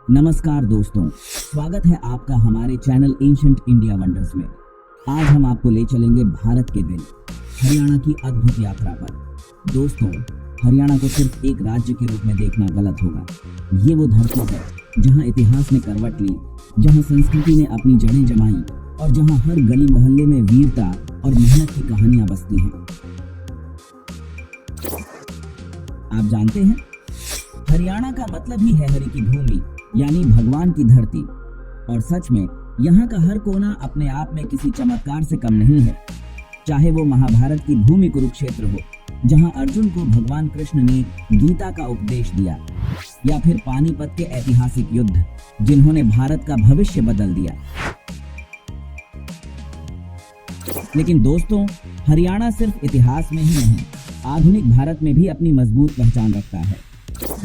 नमस्कार दोस्तों, स्वागत है आपका हमारे चैनल एंशिएंट इंडिया वंडर्स में। आज हम आपको ले चलेंगे भारत के दिल हरियाणा की अद्भुत यात्रा पर। दोस्तों, हरियाणा को सिर्फ एक राज्य के रूप में देखना गलत होगा। ये वो धरती है जहां इतिहास ने करवट ली, जहां संस्कृति ने अपनी जड़ें जमाई और जहां हर गली मोहल्ले में वीरता और मेहनत की कहानियां बसती हैं। आप जानते हैं, हरियाणा का मतलब ही है हरि की भूमि, यानी भगवान की धरती। और सच में यहाँ का हर कोना अपने आप में किसी चमत्कार से कम नहीं है। चाहे वो महाभारत की भूमि कुरुक्षेत्र हो, जहाँ अर्जुन को भगवान कृष्ण ने गीता का उपदेश दिया, या फिर पानीपत के ऐतिहासिक युद्ध जिन्होंने भारत का भविष्य बदल दिया। लेकिन दोस्तों, हरियाणा सिर्फ इतिहास में ही नहीं, आधुनिक भारत में भी अपनी मजबूत पहचान रखता है।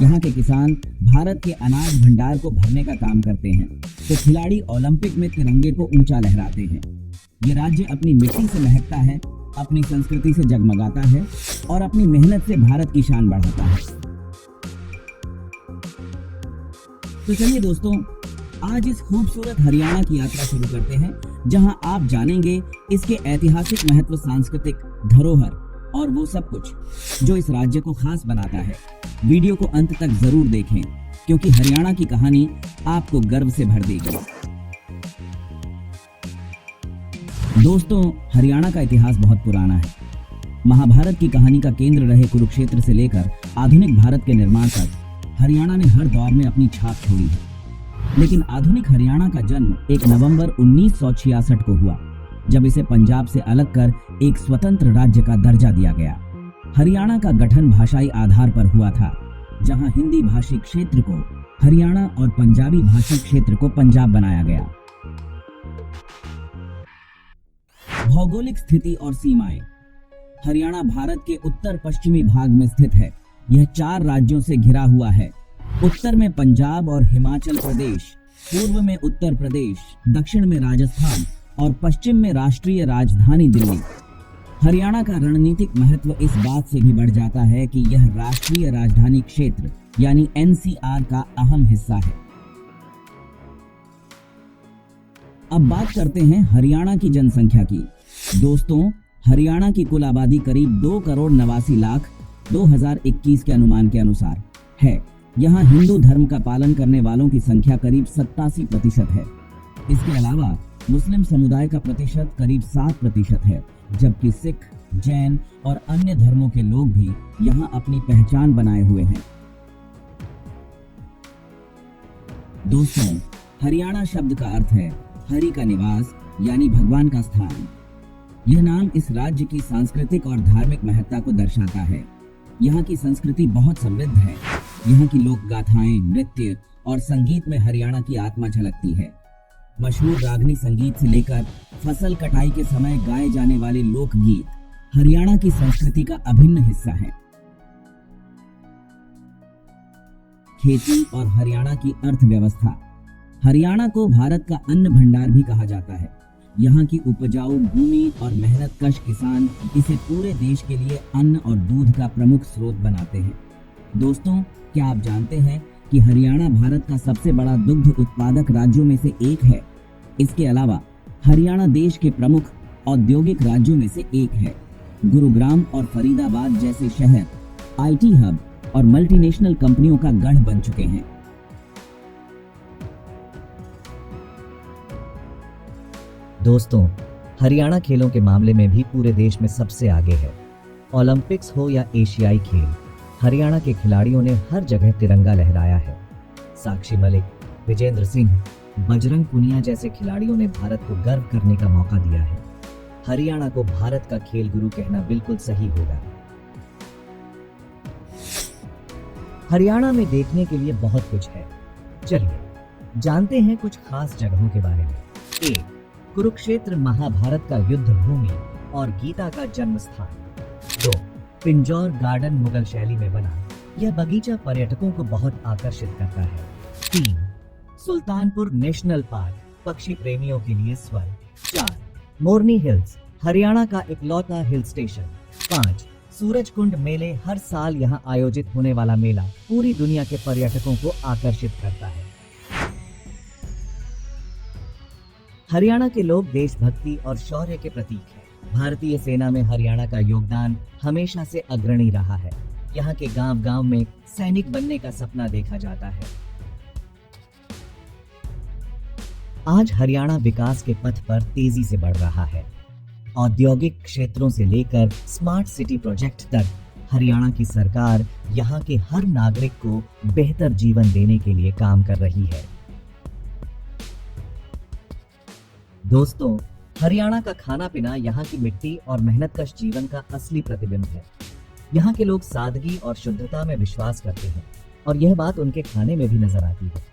यहाँ के किसान भारत के अनाज भंडार को भरने का काम करते हैं, तो खिलाड़ी ओलंपिक में तिरंगे को ऊंचा लहराते हैं। ये राज्य अपनी मिट्टी से महकता है, अपनी संस्कृति से जगमगाता है और अपनी मेहनत से भारत की शान बढ़ाता है। तो चलिए दोस्तों, आज इस खूबसूरत हरियाणा की यात्रा शुरू करते हैं, जहां आप जानेंगे इसके ऐतिहासिक महत्व, सांस्कृतिक धरोहर और वो सब कुछ जो इस राज्य को खास बनाता है। वीडियो को अंत तक जरूर देखें, क्योंकि हरियाणा की कहानी आपको गर्व से भर देगी। दोस्तों, हरियाणा का इतिहास बहुत पुराना है। महाभारत की कहानी का केंद्र रहे कुरुक्षेत्र से लेकर आधुनिक भारत के निर्माण तक हरियाणा ने हर दौर में अपनी छाप छोड़ी है। लेकिन आधुनिक हरियाणा का जन्म 1 नवंबर 1966 को हुआ, जब इसे पंजाब से अलग कर एक स्वतंत्र राज्य का दर्जा दिया गया। हरियाणा का गठन भाषाई आधार पर हुआ था, जहां हिंदी भाषी क्षेत्र को हरियाणा और पंजाबी भाषी क्षेत्र को पंजाब बनाया गया। भौगोलिक स्थिति और सीमाएं। हरियाणा भारत के उत्तर पश्चिमी भाग में स्थित है। यह 4 राज्यों से घिरा हुआ है। उत्तर में पंजाब और हिमाचल प्रदेश, पूर्व में उत्तर प्रदेश, दक्षिण में राजस्थान और पश्चिम में राष्ट्रीय राजधानी दिल्ली। हरियाणा का रणनीतिक महत्व इस बात से भी बढ़ जाता है कि यह राष्ट्रीय राजधानी क्षेत्र यानी एनसीआर का अहम हिस्सा है। अब बात करते हैं हरियाणा की जनसंख्या की। दोस्तों, हरियाणा की कुल आबादी करीब 2,89,00,000 2021 के अनुमान के अनुसार है। यहाँ हिंदू धर्म का पालन करने वालों की संख्या करीब 87% है। इसके अलावा मुस्लिम समुदाय का प्रतिशत करीब 7% है, जबकि सिख, जैन और अन्य धर्मों के लोग भी यहाँ अपनी पहचान बनाए हुए हैं। दोस्तों, हरियाणा शब्द का अर्थ है हरि का निवास, यानी भगवान का स्थान। यह नाम इस राज्य की सांस्कृतिक और धार्मिक महत्ता को दर्शाता है। यहाँ की संस्कृति बहुत समृद्ध है। यहाँ की लोक गाथाएं, नृत्य और संगीत में हरियाणा की आत्मा झलकती है। मशहूर रागनी संगीत से लेकर फसल कटाई के समय गाए जाने वाले लोकगीत हरियाणा की संस्कृति का अभिन्न हिस्सा हैं। खेती और हरियाणा की अर्थव्यवस्था। हरियाणा को भारत का अन्न भंडार भी कहा जाता है। यहाँ की उपजाऊ भूमि और मेहनतकश किसान इसे पूरे देश के लिए अन्न और दूध का प्रमुख स्रोत बनाते हैं। दोस्तों, क्या आप जानते हैं कि हरियाणा भारत का सबसे बड़ा दुग्ध उत्पादक राज्यों में से एक है। इसके अलावा हरियाणा देश के प्रमुख औद्योगिक राज्यों में से एक है। गुरुग्राम और फरीदाबाद जैसे शहर आईटी हब और मल्टीनेशनल कंपनियों का गढ़ बन चुके हैं। दोस्तों, हरियाणा खेलों के मामले में भी पूरे देश में सबसे आगे है। ओलंपिक्स हो या एशियाई खेल, हरियाणा के खिलाड़ियों ने हर जगह तिरंगा लहराया है। साक्षी मलिक, विजेंद्र सिंह, बजरंग पुनिया जैसे खिलाड़ियों ने भारत को गर्व करने का मौका दिया है। हरियाणा को भारत का खेल गुरु कहना बिल्कुल सही होगा। हरियाणा में देखने के लिए बहुत कुछ है। चलिए जानते हैं कुछ खास जगहों के बारे में। 1. कुरुक्षेत्र महाभारत का युद्ध भूमि और गीता का जन्म स्थान। 2. पिंजौर गार्डन मुगल शैली में बना। यह बगीचा पर्यटकों को बहुत आकर्षित करता है। 3. सुल्तानपुर नेशनल पार्क, पक्षी प्रेमियों के लिए स्वर्ग। 4. मोरनी हिल्स, हरियाणा का इकलौता हिल स्टेशन। 5. सूरजकुंड मेले, हर साल यहाँ आयोजित होने वाला मेला पूरी दुनिया के पर्यटकों को आकर्षित करता है। हरियाणा के लोग देशभक्ति और शौर्य के प्रतीक हैं। भारतीय सेना में हरियाणा का योगदान हमेशा से अग्रणी रहा है। यहाँ के गांव-गांव में सैनिक बनने का सपना देखा जाता है। आज हरियाणा विकास के पथ पर तेजी से बढ़ रहा है। औद्योगिक क्षेत्रों से लेकर स्मार्ट सिटी प्रोजेक्ट तक हरियाणा की सरकार यहाँ के हर नागरिक को बेहतर जीवन देने के लिए काम कर रही है। दोस्तों, हरियाणा का खाना पीना यहाँ की मिट्टी और मेहनतकश जीवन का असली प्रतिबिंब है। यहाँ के लोग सादगी और शुद्धता में विश्वास करते हैं और यह बात उनके खाने में भी नजर आती है।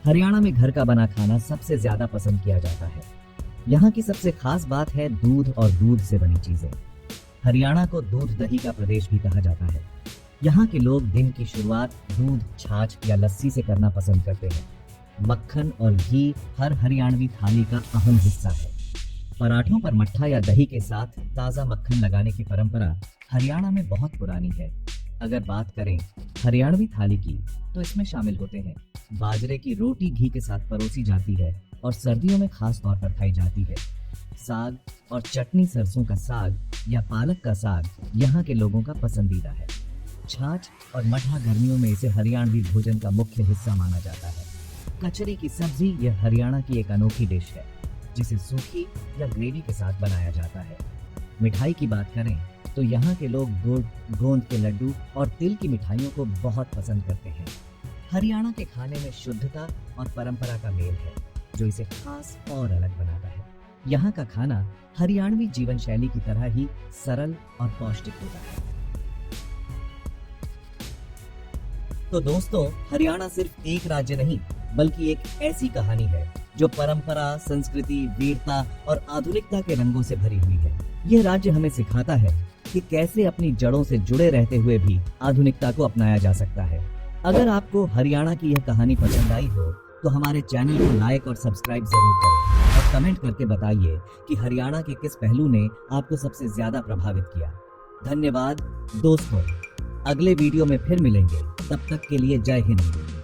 हरियाणा में घर का बना खाना सबसे ज्यादा पसंद किया जाता है। यहाँ की सबसे खास बात है दूध और दूध से बनी चीजें। हरियाणा को दूध दही का प्रदेश भी कहा जाता है। यहाँ के लोग दिन की शुरुआत दूध, छाछ या लस्सी से करना पसंद करते हैं। मक्खन और घी हर हरियाणवी थाली का अहम हिस्सा है। पराठों पर मट्ठा या दही के साथ ताजा मक्खन लगाने की परंपरा हरियाणा में बहुत पुरानी है। अगर बात करें हरियाणवी थाली की, तो इसमें शामिल होते हैं बाजरे की रोटी घी के साथ परोसी जाती है और सर्दियों में खास तौर पर खाई जाती है। साग और चटनी, सरसों का साग या पालक का साग यहाँ के लोगों का पसंदीदा है। छाछ और मट्ठा गर्मियों में इसे हरियाणवी भोजन का मुख्य हिस्सा माना जाता है। कचरी की सब्जी यह हरियाणा की एक अनोखी डिश है, जिसे सूखी या ग्रेवी के साथ बनाया जाता है। मिठाई की बात करें तो यहाँ के लोग गुड़, गोंद के लड्डू और तिल की मिठाइयों को बहुत पसंद करते हैं। हरियाणा के खाने में शुद्धता और परंपरा का मेल है, जो इसे खास और अलग बनाता है। यहाँ का खाना हरियाणवी जीवन शैली की तरह ही सरल और पौष्टिक होता है। तो दोस्तों, हरियाणा सिर्फ एक राज्य नहीं, बल्कि एक ऐसी कहानी है जो परंपरा, संस्कृति, वीरता और आधुनिकता के रंगों से भरी हुई है। यह राज्य हमें सिखाता है कि कैसे अपनी जड़ों से जुड़े रहते हुए भी आधुनिकता को अपनाया जा सकता है। अगर आपको हरियाणा की यह कहानी पसंद आई हो, तो हमारे चैनल को लाइक और सब्सक्राइब जरूर करें और कमेंट करके बताइए कि हरियाणा के किस पहलू ने आपको सबसे ज्यादा प्रभावित किया। धन्यवाद दोस्तों, अगले वीडियो में फिर मिलेंगे। तब तक के लिए जय हिंद।